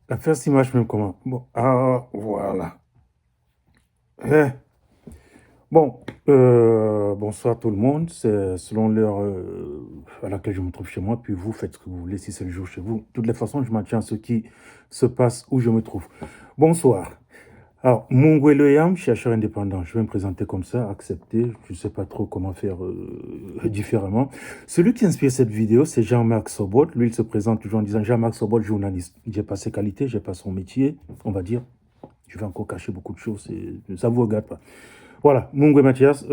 La first image même comment? Bon, ah, voilà. Eh, Bon, bonsoir tout le monde. C'est selon l'heure à laquelle je me trouve chez moi. Puis vous faites ce que vous voulez si c'est le jour chez vous. De toutes les façons, je maintiens ce qui se passe où je me trouve. Bonsoir. Alors, Mungwelo Yam, chercheur indépendant. Je vais me présenter comme ça, accepter. Je ne sais pas trop comment faire différemment. Celui qui inspire cette vidéo, c'est Jean-Marc Sobot. Lui, il se présente toujours en disant Jean-Marc Sobot, journaliste. J'ai pas ses qualités, j'ai pas son métier, on va dire. Je vais encore cacher beaucoup de choses, ça ne vous regarde pas. Voilà, Mungwe Mathias,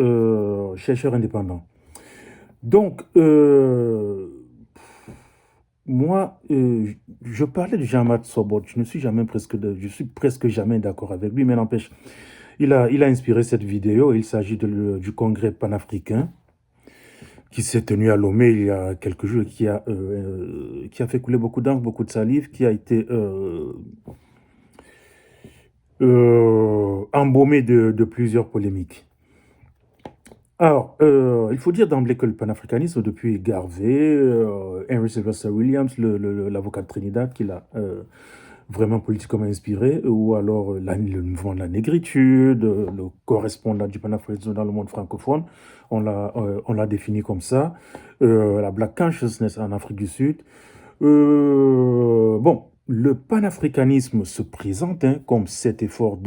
chercheur indépendant. Donc, moi, je parlais de Jean-Marc Sobot. Je suis presque jamais d'accord avec lui, mais n'empêche, il a inspiré cette vidéo. Il s'agit du congrès panafricain qui s'est tenu à Lomé il y a quelques jours et qui a fait couler beaucoup d'encre, beaucoup de salive, qui a été embaumé de plusieurs polémiques. Alors, il faut dire d'emblée que le panafricanisme, depuis Garvey, Henry Sylvester Williams, l'avocat de Trinidad, qui l'a vraiment politiquement inspiré, ou alors le mouvement de la négritude, le correspondant du panafricanisme dans le monde francophone, on l'a défini comme ça, la Black Consciousness en Afrique du Sud. Bon, le panafricanisme se présente comme cet effort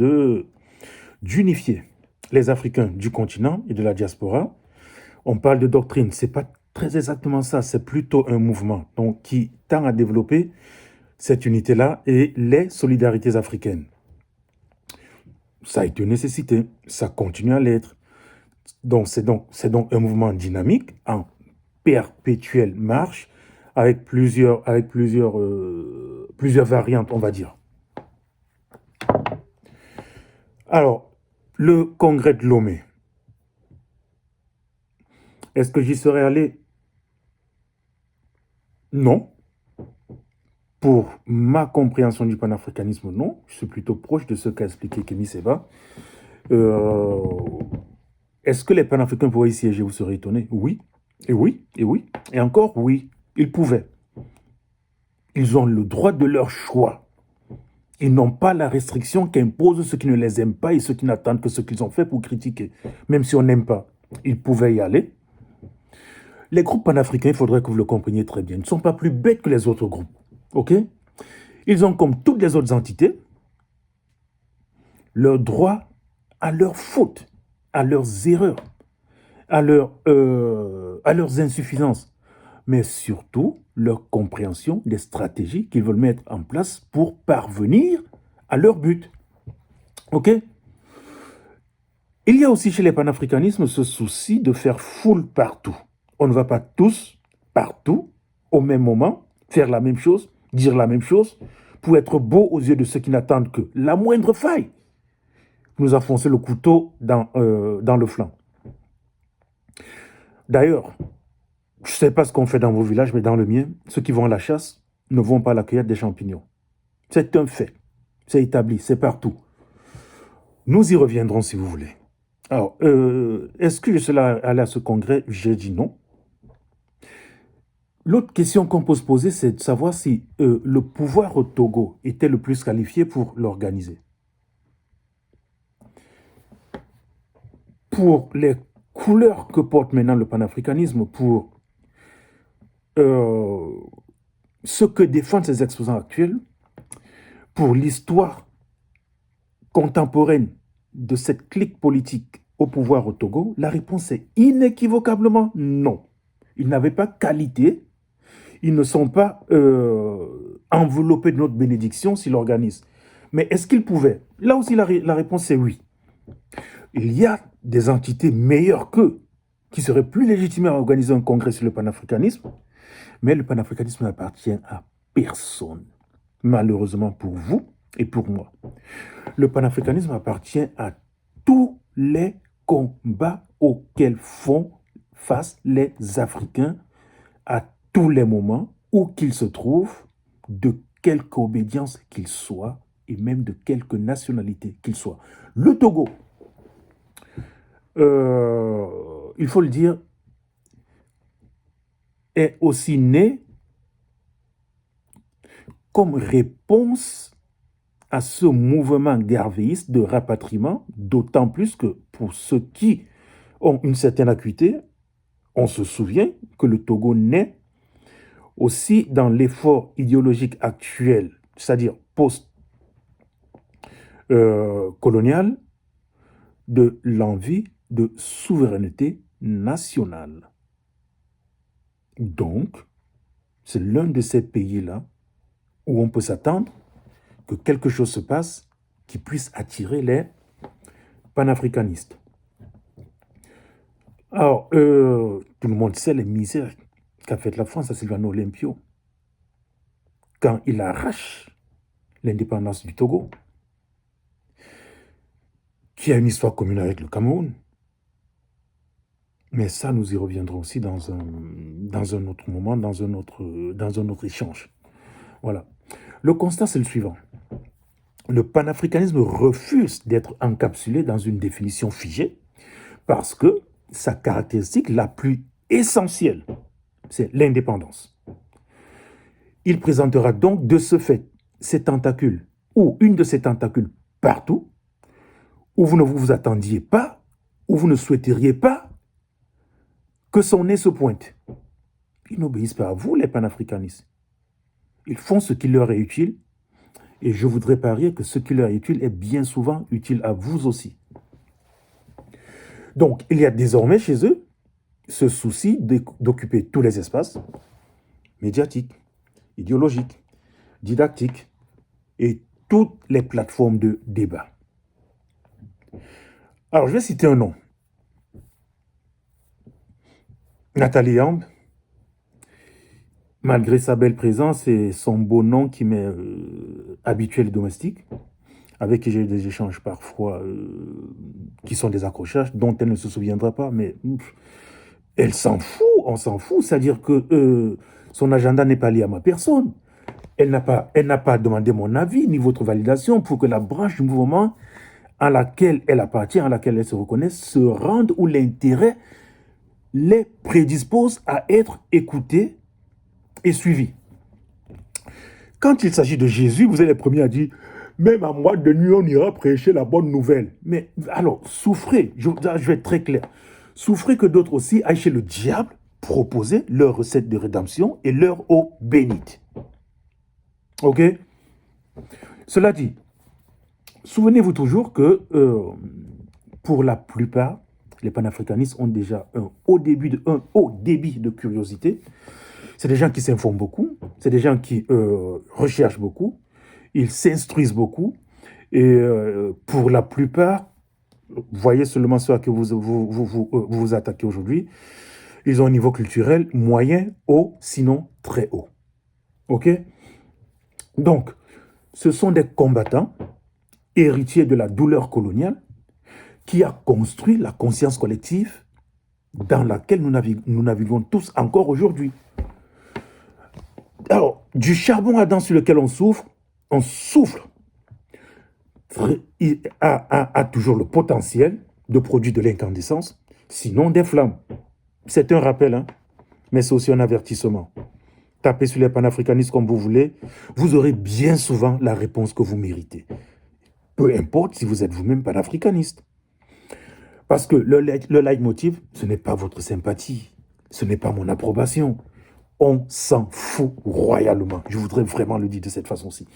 d'unifier les Africains du continent et de la diaspora. On parle de doctrine, c'est pas très exactement ça, c'est plutôt un mouvement donc, qui tend à développer cette unité-là et les solidarités africaines. Ça a été une nécessité, ça continue à l'être. Donc c'est donc un mouvement dynamique en perpétuelle marche avec plusieurs variantes, on va dire. Alors, le congrès de Lomé, est-ce que j'y serais allé? Non. Pour ma compréhension du panafricanisme, non. Je suis plutôt proche de ce qu'a expliqué Kémy Seba. Euh, Est-ce que les panafricains pourraient y siéger? Vous serez étonné. Oui, et oui, et oui. Et encore, oui, ils pouvaient. Ils ont le droit de leur choix. Ils n'ont pas la restriction qu'imposent ceux qui ne les aiment pas et ceux qui n'attendent que ce qu'ils ont fait pour critiquer. Même si on n'aime pas, ils pouvaient y aller. Les groupes panafricains, il faudrait que vous le compreniez très bien, ne sont pas plus bêtes que les autres groupes. OK? Ils ont, comme toutes les autres entités, leur droit à leurs fautes, à leurs erreurs, à leurs insuffisances, mais surtout leur compréhension des stratégies qu'ils veulent mettre en place pour parvenir à leur but. OK? Il y a aussi chez les panafricanismes ce souci de faire foule partout. On ne va pas tous, partout, au même moment, faire la même chose, dire la même chose, pour être beau aux yeux de ceux qui n'attendent que la moindre faille nous enfoncer le couteau dans le flanc. D'ailleurs, je ne sais pas ce qu'on fait dans vos villages, mais dans le mien, ceux qui vont à la chasse ne vont pas à la cueillette des champignons. C'est un fait. C'est établi, c'est partout. Nous y reviendrons si vous voulez. Alors, est-ce que je suis allé à ce congrès? J'ai dit non. L'autre question qu'on peut se poser, c'est de savoir si le pouvoir au Togo était le plus qualifié pour l'organiser. Pour les couleurs que porte maintenant le panafricanisme, pour ce que défendent ces exposants actuels, pour l'histoire contemporaine de cette clique politique au pouvoir au Togo, la réponse est inéquivocablement non. Ils n'avaient pas qualité, ils ne sont pas enveloppés de notre bénédiction s'ils l'organisent. Mais est-ce qu'ils pouvaient? Là aussi, la réponse est oui. Il y a des entités meilleures qu'eux qui seraient plus légitimées à organiser un congrès sur le panafricanisme, mais le panafricanisme n'appartient à personne, malheureusement pour vous et pour moi. Le panafricanisme appartient à tous les combats auxquels font face les Africains à tous les moments, où qu'ils se trouvent, de quelque obédience qu'ils soient, et même de quelque nationalité qu'ils soient. Le Togo, il faut le dire, est aussi né comme réponse à ce mouvement garvéiste de rapatriement, d'autant plus que pour ceux qui ont une certaine acuité, on se souvient que le Togo naît aussi dans l'effort idéologique actuel, c'est-à-dire post-colonial, de l'envie de souveraineté nationale. Donc, c'est l'un de ces pays-là où on peut s'attendre que quelque chose se passe qui puisse attirer les panafricanistes. Alors, tout le monde sait les misères qu'a fait la France à Silvano Olympio quand il arrache l'indépendance du Togo, qui a une histoire commune avec le Cameroun. Mais ça, nous y reviendrons aussi dans un autre moment, dans un autre échange. Voilà. Le constat, c'est le suivant. Le panafricanisme refuse d'être encapsulé dans une définition figée parce que sa caractéristique la plus essentielle, c'est l'indépendance. Il présentera donc de ce fait ces tentacules, ou une de ces tentacules partout, où vous ne vous attendiez pas, où vous ne souhaiteriez pas que son nez se pointe. Ils n'obéissent pas à vous, les panafricanistes. Ils font ce qui leur est utile, et je voudrais parier que ce qui leur est utile est bien souvent utile à vous aussi. Donc, il y a désormais chez eux ce souci d'occuper tous les espaces médiatiques, idéologiques, didactiques et toutes les plateformes de débat. Alors, je vais citer un nom. Nathalie Yamb, malgré sa belle présence et son beau nom qui m'est habituel et domestique, avec qui j'ai des échanges parfois qui sont des accrochages, dont elle ne se souviendra pas, mais elle s'en fout, on s'en fout. C'est-à-dire que son agenda n'est pas lié à ma personne. Elle n'a pas demandé mon avis ni votre validation pour que la branche du mouvement à laquelle elle appartient, à laquelle elle se reconnaît, se rende où l'intérêt les prédispose à être écoutés et suivis. Quand il s'agit de Jésus, vous êtes les premiers à dire « Même à mois de nuit, on ira prêcher la bonne nouvelle. » Mais alors, souffrez, je vais être très clair. Souffrez que d'autres aussi aillent chez le diable proposer leur recette de rédemption et leur eau bénite. Ok? Cela dit, souvenez-vous toujours que pour la plupart, les panafricanistes ont déjà un haut débit de curiosité. C'est des gens qui s'informent beaucoup, c'est des gens qui recherchent beaucoup, ils s'instruisent beaucoup, et pour la plupart, voyez seulement ceux à qui vous attaquez aujourd'hui, ils ont un niveau culturel moyen, haut, sinon très haut. Ok? Donc, ce sont des combattants, héritiers de la douleur coloniale, qui a construit la conscience collective dans laquelle nous naviguons tous encore aujourd'hui. Alors, du charbon ardent sur lequel on souffle, a toujours le potentiel de produire de l'incandescence, sinon des flammes. C'est un rappel, hein, mais c'est aussi un avertissement. Tapez sur les panafricanistes comme vous voulez, vous aurez bien souvent la réponse que vous méritez. Peu importe si vous êtes vous-même panafricaniste. Parce que le leitmotiv, ce n'est pas votre sympathie, ce n'est pas mon approbation. On s'en fout royalement. Je voudrais vraiment le dire de cette façon-ci.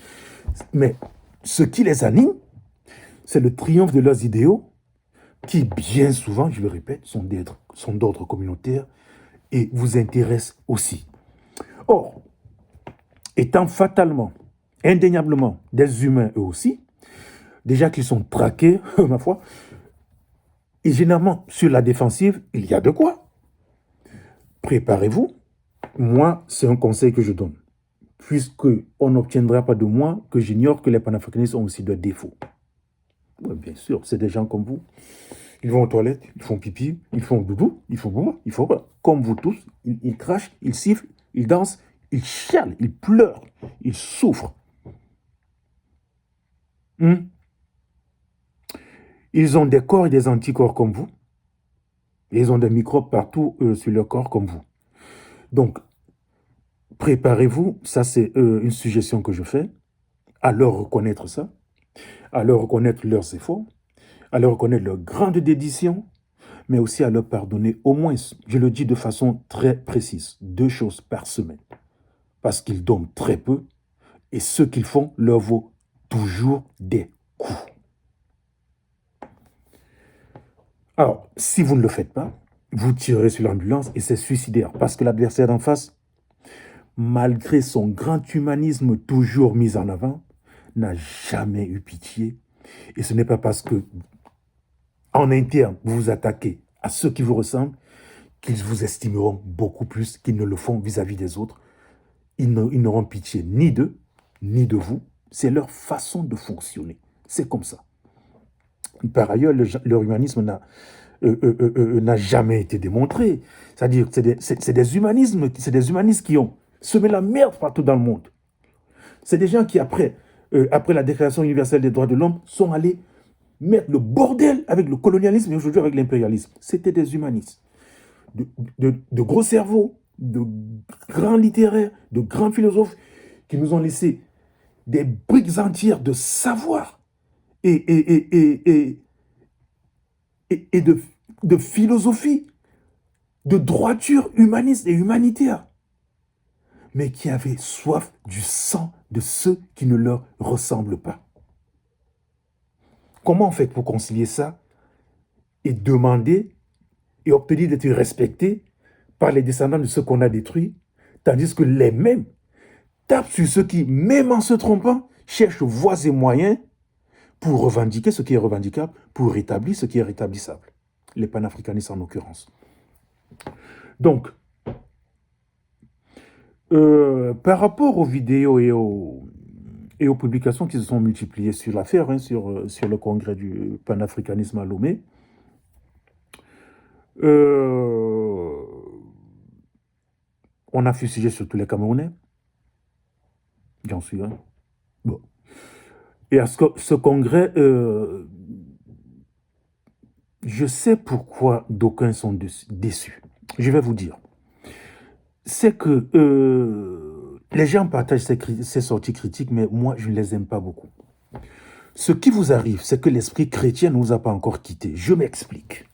Mais ce qui les anime, c'est le triomphe de leurs idéaux qui, bien souvent, je le répète, sont d'ordre communautaire et vous intéressent aussi. Or, étant fatalement, indéniablement des humains eux aussi, déjà qu'ils sont traqués, ma foi, et généralement sur la défensive, il y a de quoi. Préparez-vous. Moi, c'est un conseil que je donne. Puisqu'on n'obtiendra pas de moi que j'ignore que les panafricanistes ont aussi des défauts. Ouais, bien sûr, c'est des gens comme vous. Ils vont aux toilettes, ils font pipi, ils font doudou, ils font boum, ils font pas. Comme vous tous, ils crachent, ils sifflent, ils dansent, ils chialent, ils pleurent, ils souffrent. Ils ont des corps et des anticorps comme vous. Et ils ont des microbes partout sur leur corps comme vous. Donc, préparez-vous, ça c'est une suggestion que je fais, à leur reconnaître ça, à leur reconnaître leurs efforts, à leur reconnaître leur grande dédition, mais aussi à leur pardonner au moins, je le dis de façon très précise, 2 choses par semaine. Parce qu'ils donnent très peu et ce qu'ils font leur vaut toujours des coups. Alors, si vous ne le faites pas, vous tirez sur l'ambulance et c'est suicidaire parce que l'adversaire d'en face, malgré son grand humanisme toujours mis en avant, n'a jamais eu pitié. Et ce n'est pas parce que, en interne, vous vous attaquez à ceux qui vous ressemblent qu'ils vous estimeront beaucoup plus qu'ils ne le font vis-à-vis des autres. Ils n'auront pitié ni d'eux, ni de vous. C'est leur façon de fonctionner. C'est comme ça. Par ailleurs, leur humanisme n'a jamais été démontré. C'est-à-dire que c'est des humanistes qui ont semé la merde partout dans le monde. C'est des gens qui, après la Déclaration universelle des droits de l'homme, sont allés mettre le bordel avec le colonialisme et aujourd'hui avec l'impérialisme. C'était des humanistes. De gros cerveaux, de grands littéraires, de grands philosophes qui nous ont laissé des briques entières de savoir et de philosophie, de droiture humaniste et humanitaire, mais qui avaient soif du sang de ceux qui ne leur ressemblent pas. Comment on fait pour concilier ça et demander et obtenir d'être respecté par les descendants de ceux qu'on a détruits, tandis que les mêmes tapent sur ceux qui, même en se trompant, cherchent voies et moyens pour revendiquer ce qui est revendicable, pour rétablir ce qui est rétablissable. Les panafricanistes en l'occurrence. Donc, par rapport aux vidéos et aux publications qui se sont multipliées sur l'affaire, sur le congrès du panafricanisme à Lomé, on a fusillé surtout les Camerounais. J'en suis un. Bon. Et à ce congrès, je sais pourquoi d'aucuns sont déçus. Je vais vous dire. C'est que les gens partagent ces sorties critiques, mais moi, je ne les aime pas beaucoup. Ce qui vous arrive, c'est que l'esprit chrétien ne vous a pas encore quitté. Je m'explique.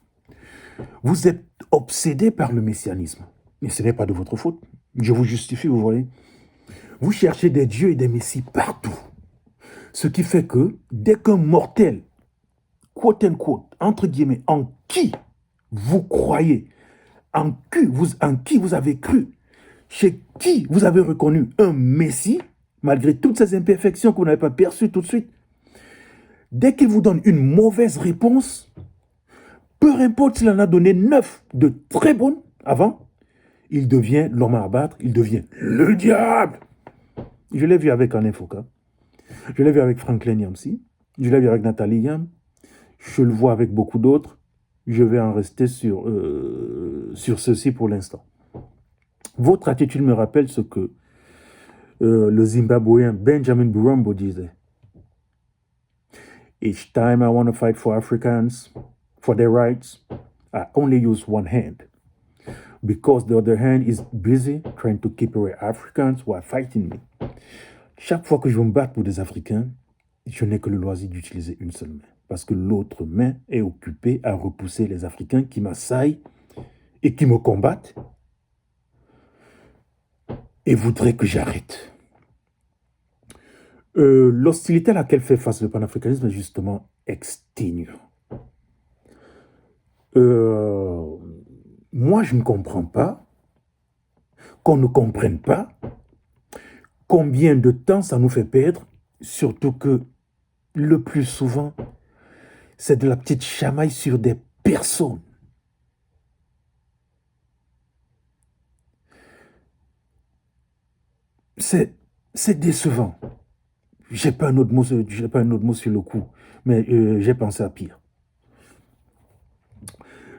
Vous êtes obsédé par le messianisme, mais ce n'est pas de votre faute. Je vous justifie, vous voyez. Vous cherchez des dieux et des messies partout. Ce qui fait que dès qu'un mortel, quote unquote, entre guillemets, en qui vous croyez, en qui vous avez cru, chez qui vous avez reconnu un messie, malgré toutes ces imperfections que vous n'avez pas perçues tout de suite, dès qu'il vous donne une mauvaise réponse, peu importe s'il en a donné 9 de très bonnes avant, il devient l'homme à abattre, il devient le diable. Je l'ai vu avec Alain Foucault, je l'ai vu avec Franklin Yamsi, je l'ai vu avec Nathalie Yam, je le vois avec beaucoup d'autres. Je vais en rester sur ceci pour l'instant. Votre attitude me rappelle ce que le Zimbabwéen Benjamin Burumbo disait. Each time I want to fight for Africans, for their rights, I only use one hand. Because the other hand is busy trying to keep away Africans who are fighting me. Chaque fois que je veux me battre pour des Africains, je n'ai que le loisir d'utiliser une seule main. Parce que l'autre main est occupée à repousser les Africains qui m'assaillent et qui me combattent et voudraient que j'arrête. L'hostilité à laquelle fait face le panafricanisme est justement exténuant. Moi, je ne comprends pas qu'on ne comprenne pas combien de temps ça nous fait perdre, surtout que le plus souvent, c'est de la petite chamaille sur des personnes. C'est décevant. J'ai pas un autre mot sur le coup, mais j'ai pensé à pire.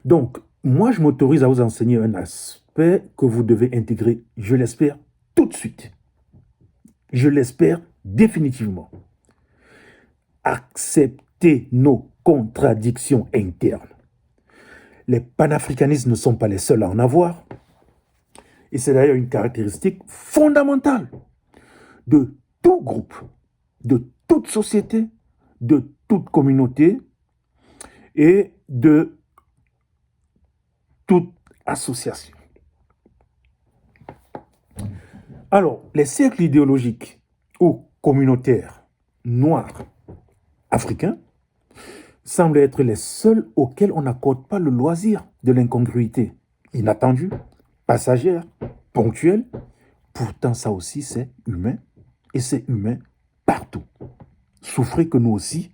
Donc, moi, je m'autorise à vous enseigner un aspect que vous devez intégrer, je l'espère, tout de suite. Je l'espère définitivement. Acceptez nos contradictions internes. Les panafricanistes ne sont pas les seuls à en avoir. Et c'est d'ailleurs une caractéristique fondamentale de tout groupe, de toute société, de toute communauté et de toute association. Alors, les cercles idéologiques ou communautaires noirs africains semblent être les seuls auxquels on n'accorde pas le loisir de l'incongruité inattendue, passagère, ponctuelle. Pourtant, ça aussi, c'est humain, et c'est humain partout. Souffrez que nous aussi,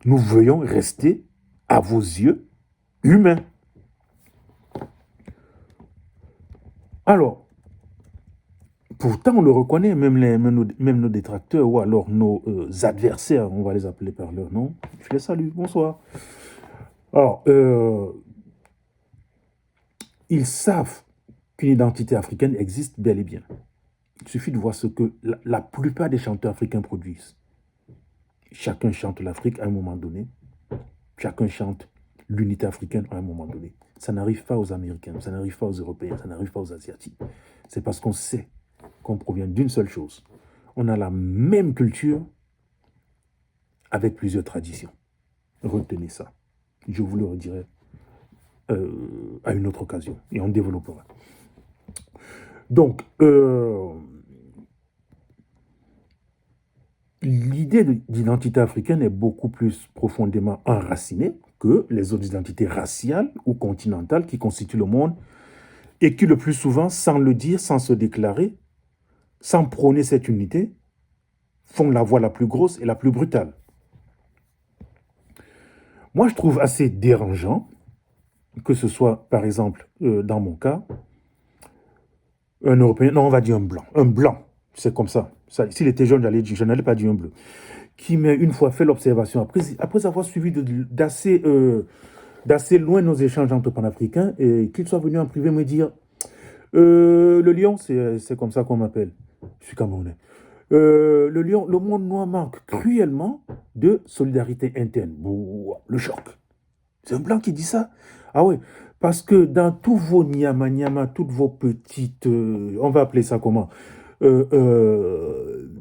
nous veuillons rester, à vos yeux, humains. Alors, pourtant, on le reconnaît, même nos détracteurs ou alors nos adversaires, on va les appeler par leur nom. Je les salue, bonsoir. Alors, ils savent qu'une identité africaine existe bel et bien. Il suffit de voir ce que la plupart des chanteurs africains produisent. Chacun chante l'Afrique à un moment donné. Chacun chante l'unité africaine à un moment donné. Ça n'arrive pas aux Américains, ça n'arrive pas aux Européens, ça n'arrive pas aux Asiatiques. C'est parce qu'on sait qu'on provient d'une seule chose. On a la même culture avec plusieurs traditions. Retenez ça. Je vous le redirai à une autre occasion et on développera. Donc, l'idée d'identité africaine est beaucoup plus profondément enracinée que les autres identités raciales ou continentales qui constituent le monde et qui, le plus souvent, sans le dire, sans se déclarer, sans prôner cette unité, font la voie la plus grosse et la plus brutale. Moi, je trouve assez dérangeant que ce soit, par exemple, dans mon cas, un Européen, non, on va dire un blanc, c'est comme ça. S'il était jeune, je n'allais pas dire un bleu, qui m'a une fois fait l'observation, après avoir suivi d'assez loin nos échanges entre panafricains, et qu'il soit venu en privé me dire, le lion, c'est comme ça qu'on m'appelle, je suis camerounais, le lion, le monde noir manque cruellement de solidarité interne. Bouh, le choc. C'est un blanc qui dit ça. Ah oui, parce que dans tous vos nyama, toutes vos petites, on va appeler ça comment, euh, euh,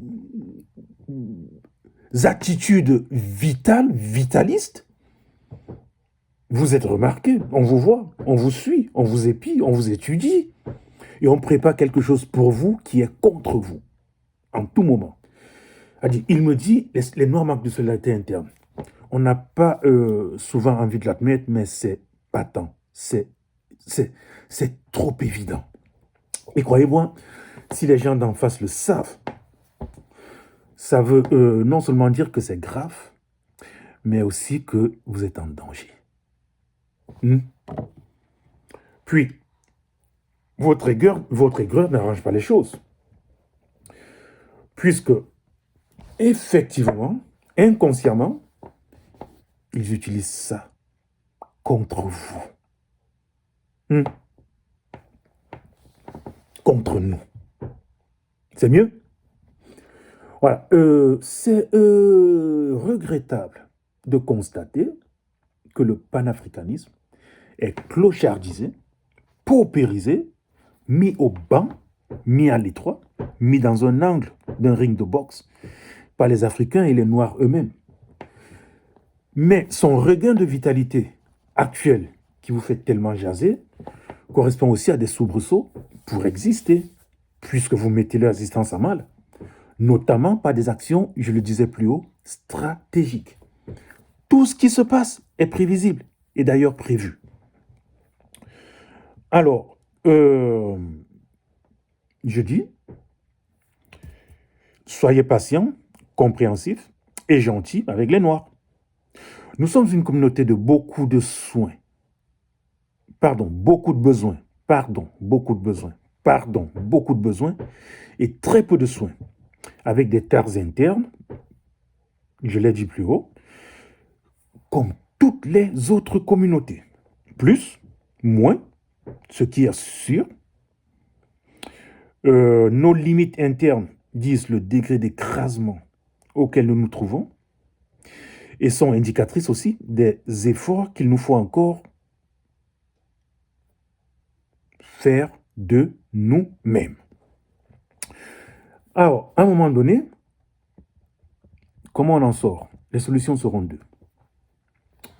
attitudes vitales, vitalistes, vous êtes remarqués, on vous voit, on vous suit, on vous épie, on vous étudie, et on prépare quelque chose pour vous qui est contre vous, en tout moment. Il me dit, les noirs manquent de solidarité interne. On n'a pas souvent envie de l'admettre, mais c'est patent, c'est trop évident. Et croyez-moi, si les gens d'en face le savent, ça veut non seulement dire que c'est grave, mais aussi que vous êtes en danger. Puis, votre aigreur n'arrange pas les choses. Puisque, effectivement, inconsciemment, ils utilisent ça contre vous. Contre nous. C'est mieux? Voilà. C'est regrettable de constater que le panafricanisme est clochardisé, paupérisé, mis au banc, mis à l'étroit, mis dans un angle d'un ring de boxe par les Africains et les Noirs eux-mêmes. Mais son regain de vitalité actuel, qui vous fait tellement jaser, correspond aussi à des soubresauts pour exister, puisque vous mettez leur existence à mal, notamment par des actions, je le disais plus haut, stratégiques. Tout ce qui se passe est prévisible et d'ailleurs prévu. Alors, je dis, soyez patients, compréhensifs et gentils avec les Noirs. Nous sommes une communauté de beaucoup de soins. Beaucoup de besoins. Beaucoup de besoins et très peu de soins. Avec des tares internes, je l'ai dit plus haut, comme toutes les autres communautés. Plus, moins, ce qui est sûr. Nos limites internes disent le degré d'écrasement auquel nous nous trouvons et sont indicatrices aussi des efforts qu'il nous faut encore faire de nous-mêmes. Alors, à un moment donné, comment on en sort? Les solutions seront deux.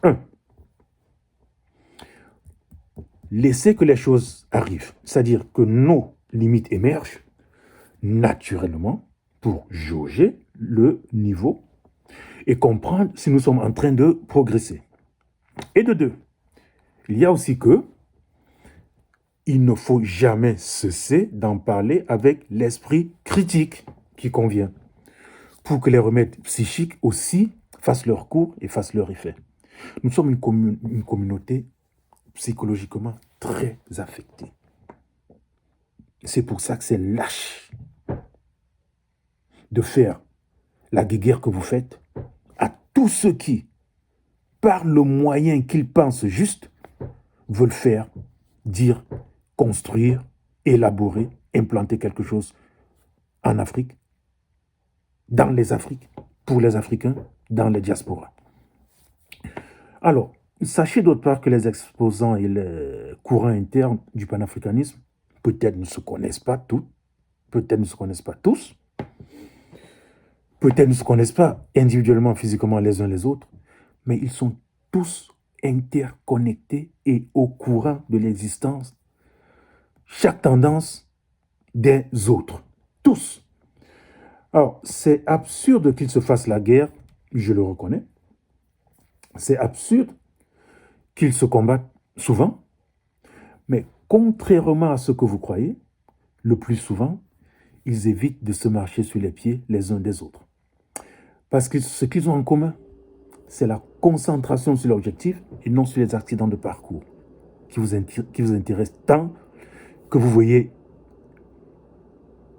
Un, laisser que les choses arrivent, c'est-à-dire que nos limites émergent naturellement pour jauger le niveau et comprendre si nous sommes en train de progresser. Et de deux, il y a aussi que il ne faut jamais cesser d'en parler avec l'esprit critique qui convient pour que les remèdes psychiques aussi fassent leur cours et fassent leur effet. Nous sommes une communauté psychologiquement très affectée. C'est pour ça que c'est lâche de faire la guéguerre que vous faites à tous ceux qui, par le moyen qu'ils pensent juste, veulent faire, dire, construire, élaborer, implanter quelque chose en Afrique, dans les Afriques, pour les Africains, dans les diasporas. Alors, sachez d'autre part que les exposants et les courants internes du panafricanisme peut-être ne se connaissent pas tous, peut-être ne se connaissent pas tous, peut-être ne se connaissent pas individuellement, physiquement les uns les autres, mais ils sont tous interconnectés et au courant de l'existence, chaque tendance des autres. Tous. Alors, c'est absurde qu'ils se fassent la guerre, je le reconnais. C'est absurde qu'ils se combattent souvent, mais contrairement à ce que vous croyez, le plus souvent, ils évitent de se marcher sur les pieds les uns des autres. Parce que ce qu'ils ont en commun, c'est la concentration sur l'objectif et non sur les accidents de parcours qui vous intéressent tant que vous voyez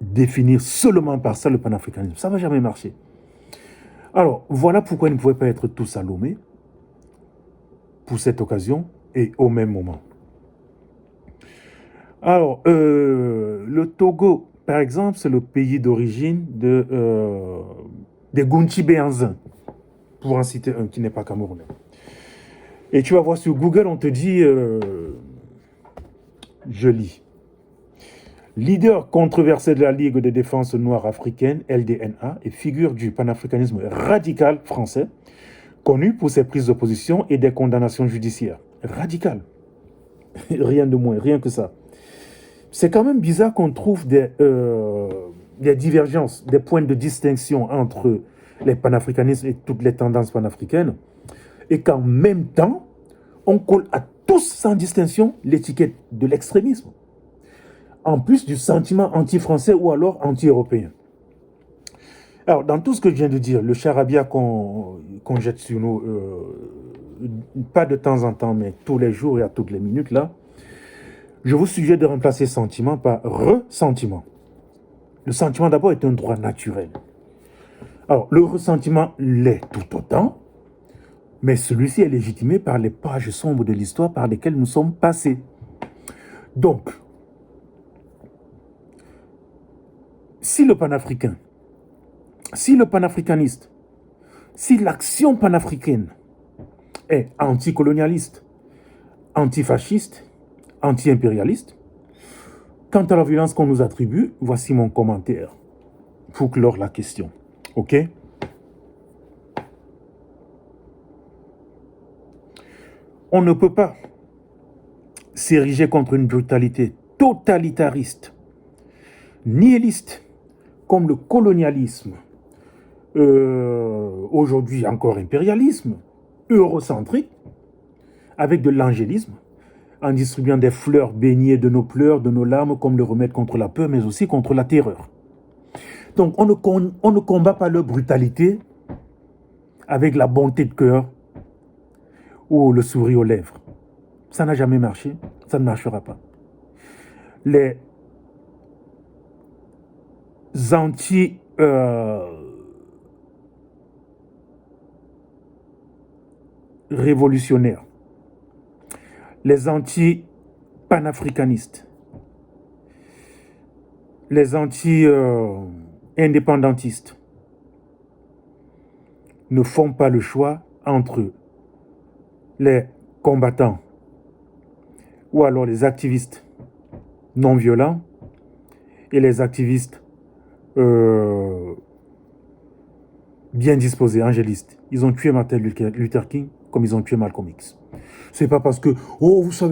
définir seulement par ça le panafricanisme. Ça ne va jamais marcher. Alors, voilà pourquoi ils ne pouvaient pas être tous à Lomé pour cette occasion et au même moment. Alors, le Togo, par exemple, c'est le pays d'origine des Gounti-Béanzin, pour en citer un qui n'est pas camerounais. Et tu vas voir sur Google, on te dit, je lis, leader controversé de la Ligue de défense noire africaine, LDNA, et figure du panafricanisme radical français, connu pour ses prises de position et des condamnations judiciaires. Radical. Rien de moins, rien que ça. C'est quand même bizarre qu'on trouve des divergences, des points de distinction entre les panafricanismes et toutes les tendances panafricaines, et qu'en même temps, on colle à tous sans distinction l'étiquette de l'extrémisme, en plus du sentiment anti-français ou alors anti-européen. Alors, dans tout ce que je viens de dire, le charabia qu'on jette sur nous, pas de temps en temps, mais tous les jours et à toutes les minutes, là, je vous suggère de remplacer sentiment par ressentiment. Le sentiment, d'abord, est un droit naturel. Alors, le ressentiment l'est tout autant, mais celui-ci est légitimé par les pages sombres de l'histoire par lesquelles nous sommes passés. Donc, si le panafricain, si le panafricaniste, si l'action panafricaine est anticolonialiste, antifasciste, anti-impérialiste, quant à la violence qu'on nous attribue, voici mon commentaire pour clore la question. OK? On ne peut pas s'ériger contre une brutalité totalitariste, nihiliste, comme le colonialisme, aujourd'hui encore impérialisme, eurocentrique, avec de l'angélisme, en distribuant des fleurs baignées de nos pleurs, de nos larmes, comme le remède contre la peur, mais aussi contre la terreur. Donc on ne combat pas leur brutalité avec la bonté de cœur ou le sourire aux lèvres. Ça n'a jamais marché, ça ne marchera pas. Les anti-révolutionnaires, les anti-panafricanistes, les anti-indépendantistes ne font pas le choix entre les combattants ou alors les activistes non violents et les activistes bien disposés, angélistes. Ils ont tué Martin Luther King comme ils ont tué Malcolm X. C'est pas parce que, oh, vous savez,